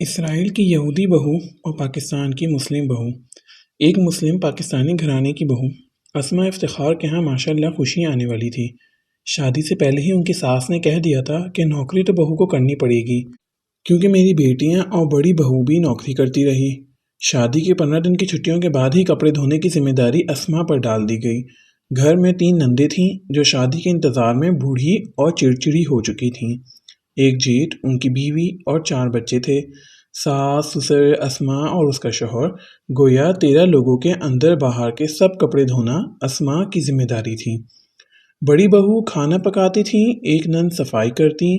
اسرائیل کی یہودی بہو اور پاکستان کی مسلم بہو۔ ایک مسلم پاکستانی گھرانے کی بہو اسماء افتخار کے ہاں ماشاءاللہ خوشی آنے والی تھی۔ شادی سے پہلے ہی ان کی ساس نے کہہ دیا تھا کہ نوکری تو بہو کو کرنی پڑے گی، کیونکہ میری بیٹیاں اور بڑی بہو بھی نوکری کرتی رہی۔ شادی کے 15 دن کی چھٹیوں کے بعد ہی کپڑے دھونے کی ذمہ داری اسماء پر ڈال دی گئی۔ گھر میں 3 نندیں تھیں جو شادی کے انتظار میں بوڑھی اور چڑچڑی ہو چکی تھیں۔ ایک جیٹھ، ان کی بیوی اور 4 بچے تھے۔ ساس، سسر، اسماء اور اس کا شوہر، گویا 13 لوگوں کے اندر باہر کے سب کپڑے دھونا اسماء کی ذمہ داری تھی۔ بڑی بہو کھانا پکاتی تھیں، ایک نند صفائی کرتی،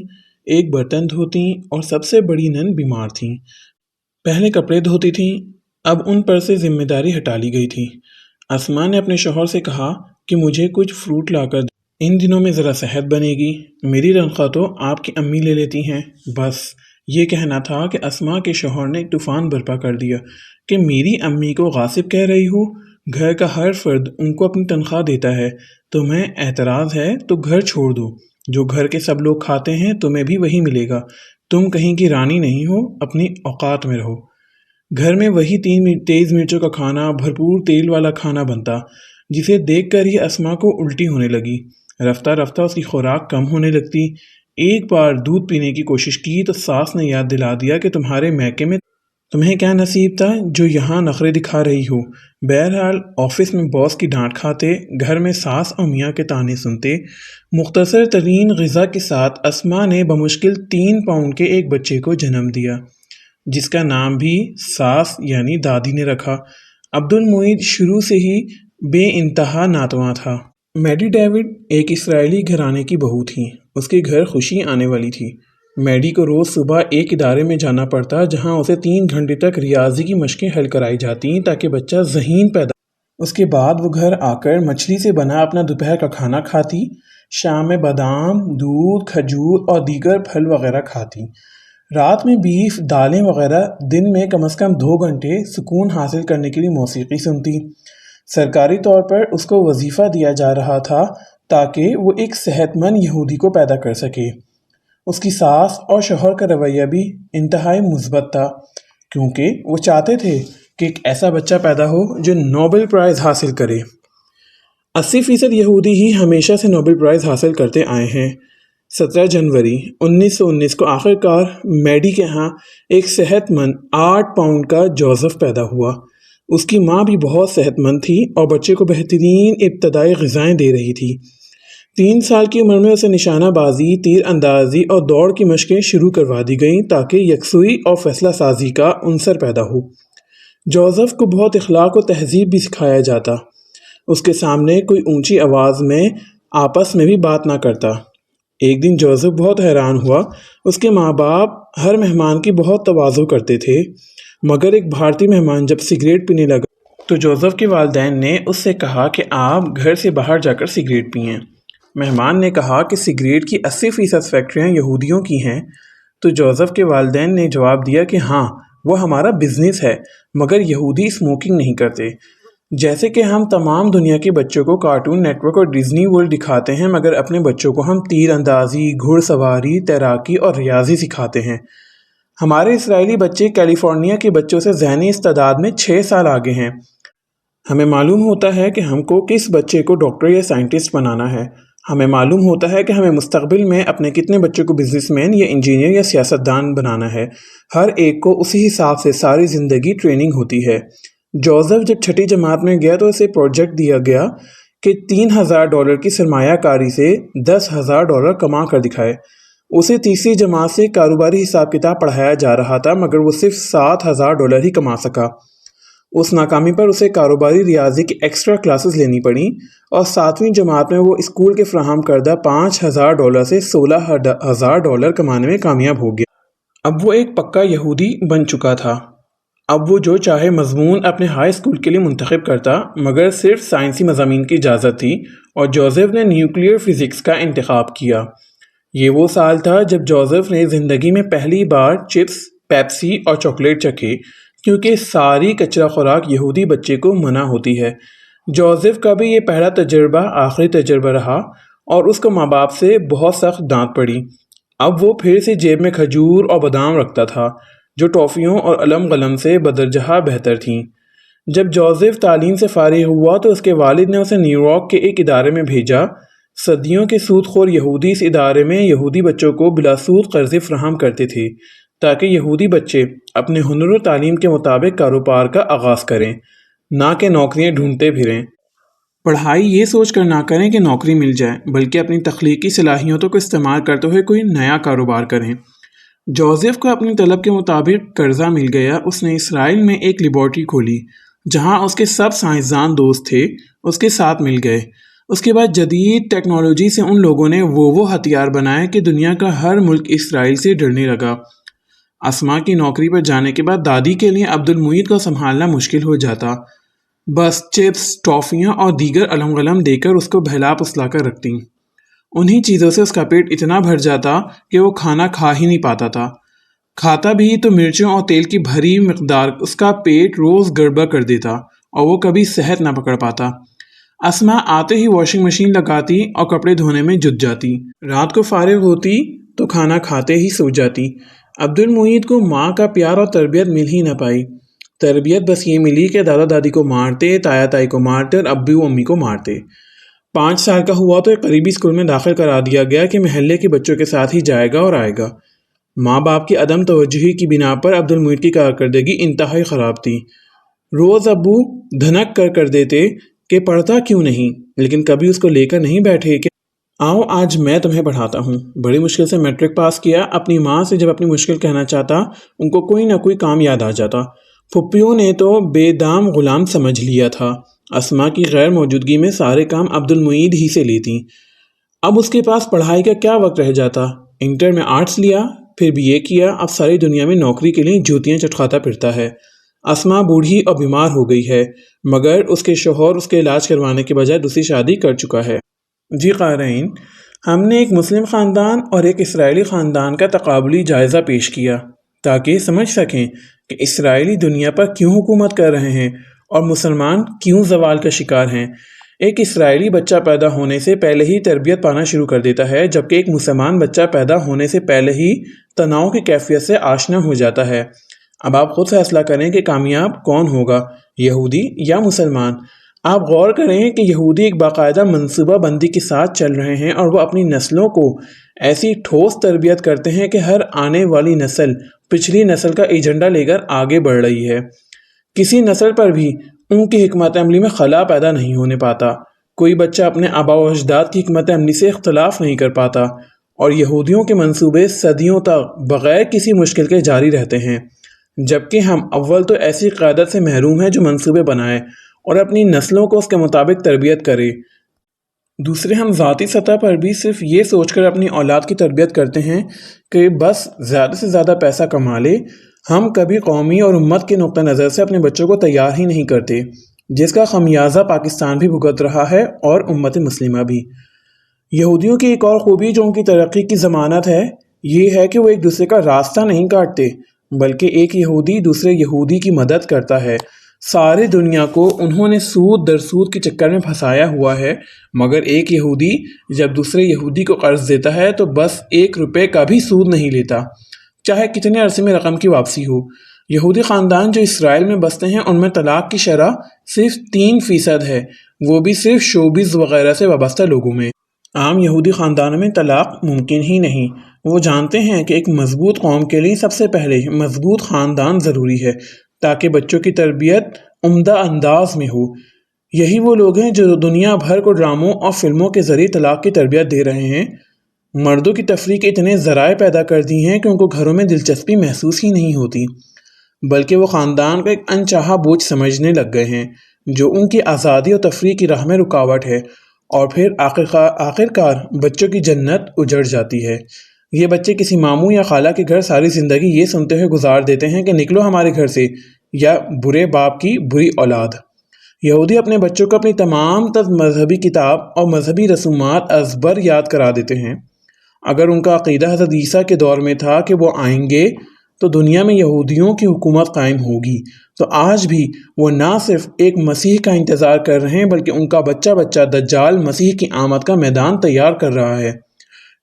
ایک برتن دھوتی اور سب سے بڑی نند بیمار تھیں۔ پہلے کپڑے دھوتی تھیں، اب ان پر سے ذمہ داری ہٹا لی گئی تھی۔ اسماء نے اپنے شوہر سے کہا کہ مجھے کچھ فروٹ لا کر دیں، ان دنوں میں ذرا صحت بنے گی، میری تنخواہ تو آپ کی امی لے لیتی ہیں۔ بس یہ کہنا تھا کہ اسماء کے شوہر نے ایک طوفان برپا کر دیا کہ میری امی کو غاصب کہہ رہی ہو، گھر کا ہر فرد ان کو اپنی تنخواہ دیتا ہے، تمہیں اعتراض ہے تو گھر چھوڑ دو، جو گھر کے سب لوگ کھاتے ہیں تمہیں بھی وہی ملے گا، تم کہیں کی رانی نہیں ہو، اپنی اوقات میں رہو۔ گھر میں وہی تیز مرچوں کا کھانا، بھرپور تیل والا کھانا بنتا، جسے دیکھ کر ہی اسماء کو الٹی ہونے لگی۔ رفتہ رفتہ اس کی خوراک کم ہونے لگتی۔ ایک بار دودھ پینے کی کوشش کی تو ساس نے یاد دلا دیا کہ تمہارے میکے میں تمہیں کیا نصیب تھا جو یہاں نخرے دکھا رہی ہو۔ بہرحال آفس میں باس کی ڈانٹ کھاتے، گھر میں ساس اور میاں کے طعنے سنتے، مختصر ترین غذا کے ساتھ اسماء نے بمشکل 3 پاؤنڈ کے ایک بچے کو جنم دیا، جس کا نام بھی ساس یعنی دادی نے رکھا۔ عبدالمعید شروع سے ہی بے انتہا ناتواں تھا۔ میڈی ڈیوڈ ایک اسرائیلی گھرانے کی بہو تھی۔ اس کے گھر خوشی آنے والی تھی۔ میڈی کو روز صبح ایک ادارے میں جانا پڑتا جہاں اسے 3 گھنٹے تک ریاضی کی مشقیں حل کرائی جاتیں تاکہ بچہ ذہین پیدا ہو۔ اس کے بعد وہ گھر آ کر مچھلی سے بنا اپنا دوپہر کا کھانا کھاتی، شام میں بادام، دودھ، کھجور اور دیگر پھل وغیرہ کھاتی، رات میں بیف، دالیں وغیرہ، دن میں کم از کم 2 گھنٹے سکون حاصل کرنے کے لیے موسیقی سنتی۔ سرکاری طور پر اس کو وظیفہ دیا جا رہا تھا تاکہ وہ ایک صحت مند یہودی کو پیدا کر سکے۔ اس کی ساس اور شوہر کا رویہ بھی انتہائی مثبت تھا، کیونکہ وہ چاہتے تھے کہ ایک ایسا بچہ پیدا ہو جو نوبل پرائز حاصل کرے۔ 80% یہودی ہی ہمیشہ سے نوبل پرائز حاصل کرتے آئے ہیں۔ 17 جنوری 1919 کو آخرکار میڈی کے ہاں ایک صحت مند 8 پاؤنڈ کا جوزف پیدا ہوا۔ اس کی ماں بھی بہت صحت مند تھی اور بچے کو بہترین ابتدائی غذائیں دے رہی تھی۔ 3 سال کی عمر میں اسے نشانہ بازی، تیر اندازی اور دوڑ کی مشقیں شروع کروا دی گئیں تاکہ یکسوئی اور فیصلہ سازی کا عنصر پیدا ہو۔ جوزف کو بہت اخلاق و تہذیب بھی سکھایا جاتا۔ اس کے سامنے کوئی اونچی آواز میں آپس میں بھی بات نہ کرتا۔ ایک دن جوزف بہت حیران ہوا۔ اس کے ماں باپ ہر مہمان کی بہت تواضع کرتے تھے، مگر ایک بھارتی مہمان جب سگریٹ پینے لگا تو جوزف کے والدین نے اس سے کہا کہ آپ گھر سے باہر جا کر سگریٹ پئیں۔ مہمان نے کہا کہ سگریٹ کی 80% فیکٹریاں یہودیوں کی ہیں، تو جوزف کے والدین نے جواب دیا کہ ہاں، وہ ہمارا بزنس ہے، مگر یہودی اسموکنگ نہیں کرتے۔ جیسے کہ ہم تمام دنیا کے بچوں کو کارٹون نیٹ ورک اور ڈزنی ورلڈ دکھاتے ہیں، مگر اپنے بچوں کو ہم تیر اندازی، گھڑ سواری، تیراکی اور ریاضی سکھاتے ہیں۔ ہمارے اسرائیلی بچے کیلیفورنیا کے بچوں سے ذہنی استعداد میں 6 سال آگے ہیں۔ ہمیں معلوم ہوتا ہے کہ ہم کو کس بچے کو ڈاکٹر یا سائنٹسٹ بنانا ہے۔ ہمیں معلوم ہوتا ہے کہ ہمیں مستقبل میں اپنے کتنے بچوں کو بزنس مین یا انجینئر یا سیاستدان بنانا ہے۔ ہر ایک کو اسی حساب سے ساری زندگی ٹریننگ ہوتی ہے۔ جوزف جب 6ٹھی جماعت میں گیا تو اسے پروجیکٹ دیا گیا کہ $3000 کی سرمایہ کاری سے $10,000 کما کر دکھائے۔ اسے تیسری جماعت سے کاروباری حساب کتاب پڑھایا جا رہا تھا، مگر وہ صرف $7,000 ہی کما سکا۔ اس ناکامی پر اسے کاروباری ریاضی کی ایکسٹرا کلاسز لینی پڑیں اور 7ویں جماعت میں وہ اسکول کے فراہم کردہ $5,000 سے $16,000 کمانے میں کامیاب ہو گیا۔ اب وہ ایک پکا یہودی بن چکا تھا۔ اب وہ جو چاہے مضمون اپنے ہائی اسکول کے لیے منتخب کرتا، مگر صرف سائنسی مضامین کی اجازت تھی، اور جوزف نے نیوکلیئر فزکس کا انتخاب کیا۔ یہ وہ سال تھا جب جوزف نے زندگی میں پہلی بار چپس، پیپسی اور چاکلیٹ چکھے، کیونکہ ساری کچرا خوراک یہودی بچے کو منع ہوتی ہے۔ جوزف کا بھی یہ پہلا تجربہ آخری تجربہ رہا اور اس کو ماں باپ سے بہت سخت ڈانٹ پڑی۔ اب وہ پھر سے جیب میں کھجور اور بادام رکھتا تھا۔ جو ٹافیوں اور علم قلم سے بدرجہ بہتر تھیں۔ جب جوزف تعلیم سے فارغ ہوا تو اس کے والد نے اسے نیو یارک کے ایک ادارے میں بھیجا۔ صدیوں کے سود خور یہودی اس ادارے میں یہودی بچوں کو بلا سود قرضے فراہم کرتے تھے تاکہ یہودی بچے اپنے ہنر و تعلیم کے مطابق کاروبار کا آغاز کریں، نہ کہ نوکریاں ڈھونڈتے پھریں۔ پڑھائی یہ سوچ کر نہ کریں کہ نوکری مل جائے، بلکہ اپنی تخلیقی صلاحیتوں کو استعمال کرتے ہوئے کوئی نیا کاروبار کریں۔ جوزف کو اپنی طلب کے مطابق قرضہ مل گیا۔ اس نے اسرائیل میں ایک لیبارٹری کھولی جہاں اس کے سب سائنسدان دوست تھے، اس کے ساتھ مل گئے۔ اس کے بعد جدید ٹیکنالوجی سے ان لوگوں نے وہ ہتھیار بنائے کہ دنیا کا ہر ملک اسرائیل سے ڈرنے لگا۔ اسما کی نوکری پر جانے کے بعد دادی کے لیے عبد المعید کو سنبھالنا مشکل ہو جاتا۔ بس چپس، ٹافیاں اور دیگر علم غلم دے کر اس کو بہلا پسلا کر رکھتی۔ انہی چیزوں سے اس کا پیٹ اتنا بھر جاتا کہ وہ کھانا کھا ہی نہیں پاتا تھا۔ کھاتا بھی تو مرچوں اور تیل کی بھری مقدار اس کا پیٹ روز گڑبڑ کر دیتا اور وہ کبھی صحت نہ پکڑ پاتا۔ اسما آتے ہی واشنگ مشین لگاتی اور کپڑے دھونے میں جٹ جاتی۔ رات کو فارغ ہوتی تو کھانا کھاتے ہی سو جاتی۔ عبد المعید کو ماں کا پیار اور تربیت مل ہی نہ پائی۔ تربیت بس یہ ملی کہ دادا دادی کو مارتے، تایا تائی کو مارتے اور ابو امی کو مارتے۔ 5 سال کا ہوا تو ایک قریبی اسکول میں داخل کرا دیا گیا کہ محلے کے بچوں کے ساتھ ہی جائے گا اور آئے گا۔ ماں باپ کی عدم توجہی کی بنا پر عبد المعید کی کارکردگی انتہائی خراب تھی۔ روز ابو دھنک کر دیتے کہ پڑھتا کیوں نہیں، لیکن کبھی اس کو لے کر نہیں بیٹھے کہ آؤ آج میں تمہیں پڑھاتا ہوں۔ بڑی مشکل سے میٹرک پاس کیا۔ اپنی ماں سے جب اپنی مشکل کہنا چاہتا ان کو کوئی نہ کوئی کام یاد آ جاتا۔ پھپھیوں نے تو بے دام غلام سمجھ لیا تھا۔ اسما کی غیر موجودگی میں سارے کام عبد المعید ہی سے لیتی۔ اب اس کے پاس پڑھائی کا کیا وقت رہ جاتا۔ انٹر میں آرٹس لیا، پھر BA کیا، اب ساری دنیا میں نوکری کے لیے جوتیاں چٹکھاتا پھرتا ہے۔ اسما بوڑھی اور بیمار ہو گئی ہے، مگر اس کے شوہر اس کے علاج کروانے کے بجائے دوسری شادی کر چکا ہے۔ جی قارئین، ہم نے ایک مسلم خاندان اور ایک اسرائیلی خاندان کا تقابلی جائزہ پیش کیا تاکہ سمجھ سکیں کہ اسرائیلی دنیا پر کیوں حکومت کر رہے ہیں اور مسلمان کیوں زوال کا شکار ہیں۔ ایک اسرائیلی بچہ پیدا ہونے سے پہلے ہی تربیت پانا شروع کر دیتا ہے، جبکہ ایک مسلمان بچہ پیدا ہونے سے پہلے ہی تناؤ کی کیفیت سے آشنا ہو جاتا ہے۔ اب آپ خود فیصلہ کریں کہ کامیاب کون ہوگا، یہودی یا مسلمان۔ آپ غور کریں کہ یہودی ایک باقاعدہ منصوبہ بندی کے ساتھ چل رہے ہیں اور وہ اپنی نسلوں کو ایسی ٹھوس تربیت کرتے ہیں کہ ہر آنے والی نسل پچھلی نسل کا ایجنڈا لے کر آگے بڑھ رہی ہے۔ کسی نسل پر بھی ان کی حکمت عملی میں خلا پیدا نہیں ہونے پاتا۔ کوئی بچہ اپنے آباء و اجداد کی حکمت عملی سے اختلاف نہیں کر پاتا، اور یہودیوں کے منصوبے صدیوں تک بغیر کسی مشکل کے جاری رہتے ہیں، جبکہ ہم اول تو ایسی قیادت سے محروم ہیں جو منصوبے بنائے اور اپنی نسلوں کو اس کے مطابق تربیت کرے۔ دوسرے، ہم ذاتی سطح پر بھی صرف یہ سوچ کر اپنی اولاد کی تربیت کرتے ہیں کہ بس زیادہ سے زیادہ پیسہ کما لے۔ ہم کبھی قومی اور امت کے نقطہ نظر سے اپنے بچوں کو تیار ہی نہیں کرتے، جس کا خمیازہ پاکستان بھی بھگت رہا ہے اور امت مسلمہ بھی۔ یہودیوں کی ایک اور خوبی جو ان کی ترقی کی ضمانت ہے، یہ ہے کہ وہ ایک دوسرے کا راستہ نہیں کاٹتے، بلکہ ایک یہودی دوسرے یہودی کی مدد کرتا ہے۔ ساری دنیا کو انہوں نے سود در سود کے چکر میں پھنسایا ہوا ہے، مگر ایک یہودی جب دوسرے یہودی کو قرض دیتا ہے تو بس 1 روپے کا بھی سود نہیں لیتا، چاہے کتنے عرصے میں رقم کی واپسی ہو۔ یہودی خاندان جو اسرائیل میں بستے ہیں ان میں طلاق کی شرح صرف 3% ہے، وہ بھی صرف شوبز وغیرہ سے وابستہ لوگوں میں۔ عام یہودی خاندانوں میں طلاق ممکن ہی نہیں۔ وہ جانتے ہیں کہ ایک مضبوط قوم کے لیے سب سے پہلے مضبوط خاندان ضروری ہے تاکہ بچوں کی تربیت عمدہ انداز میں ہو۔ یہی وہ لوگ ہیں جو دنیا بھر کو ڈراموں اور فلموں کے ذریعے طلاق کی تربیت دے رہے ہیں۔ مردوں کی تفریح کے اتنے ذرائع پیدا کر دی ہیں کہ ان کو گھروں میں دلچسپی محسوس ہی نہیں ہوتی، بلکہ وہ خاندان کو ایک انچاہا بوجھ سمجھنے لگ گئے ہیں جو ان کی آزادی اور تفریح کی راہ میں رکاوٹ ہے، اور پھر آخرکار بچوں کی جنت اجڑ جاتی ہے۔ یہ بچے کسی ماموں یا خالہ کے گھر ساری زندگی یہ سنتے ہوئے گزار دیتے ہیں کہ نکلو ہمارے گھر سے، یا برے باپ کی بری اولاد۔ یہودی اپنے بچوں کو اپنی تمام تر مذہبی کتاب اور مذہبی رسومات ازبر یاد کرا دیتے ہیں۔ اگر ان کا عقیدہ حضرت عیسیٰ کے دور میں تھا کہ وہ آئیں گے تو دنیا میں یہودیوں کی حکومت قائم ہوگی، تو آج بھی وہ نہ صرف ایک مسیح کا انتظار کر رہے ہیں بلکہ ان کا بچہ بچہ دجال مسیح کی آمد کا میدان تیار کر رہا ہے۔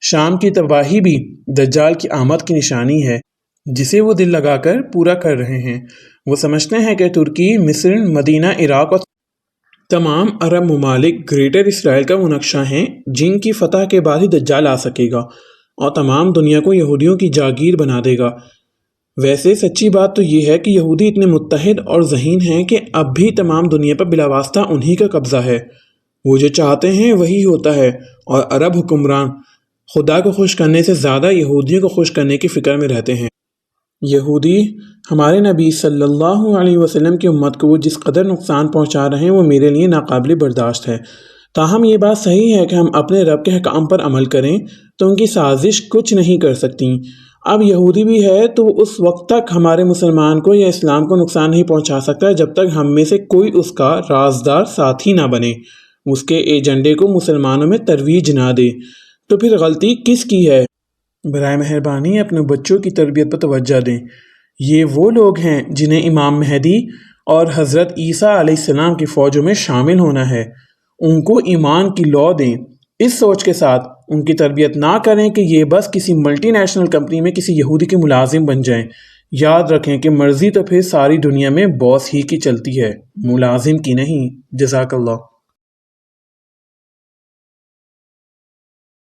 شام کی تباہی بھی دجال کی آمد کی نشانی ہے۔ جسے وہ دل لگا کر پورا کر رہے ہیں۔ وہ سمجھتے ہیں کہ ترکی، مصر، مدینہ، عراق اور تمام عرب ممالک گریٹر اسرائیل کا وہ نقشہ ہیں جن کی فتح کے بعد ہی دجال آ سکے گا اور تمام دنیا کو یہودیوں کی جاگیر بنا دے گا۔ ویسے سچی بات تو یہ ہے کہ یہودی اتنے متحد اور ذہین ہیں کہ اب بھی تمام دنیا پر بلا واسطہ انہی کا قبضہ ہے۔ وہ جو چاہتے ہیں وہی ہوتا ہے، اور عرب حکمران خدا کو خوش کرنے سے زیادہ یہودیوں کو خوش کرنے کی فکر میں رہتے ہیں۔ یہودی ہمارے نبی صلی اللہ علیہ وسلم کی امت کو وہ جس قدر نقصان پہنچا رہے ہیں وہ میرے لیے ناقابل برداشت ہے۔ تاہم یہ بات صحیح ہے کہ ہم اپنے رب کے حکام پر عمل کریں تو ان کی سازش کچھ نہیں کر سکتی۔ اب یہودی بھی ہے تو وہ اس وقت تک ہمارے مسلمان کو یا اسلام کو نقصان نہیں پہنچا سکتا جب تک ہم میں سے کوئی اس کا رازدار ساتھی نہ بنے، اس کے ایجنڈے کو مسلمانوں میں ترویج نہ دے۔ تو پھر غلطی کس کی ہے؟ برائے مہربانی اپنے بچوں کی تربیت پر توجہ دیں۔ یہ وہ لوگ ہیں جنہیں امام مہدی اور حضرت عیسیٰ علیہ السلام کی فوجوں میں شامل ہونا ہے۔ ان کو ایمان کی لو دیں، اس سوچ کے ساتھ ان کی تربیت نہ کریں کہ یہ بس کسی ملٹی نیشنل کمپنی میں کسی یہودی کے ملازم بن جائیں۔ یاد رکھیں کہ مرضی تو پھر ساری دنیا میں باس ہی کی چلتی ہے، ملازم کی نہیں۔ جزاک اللہ۔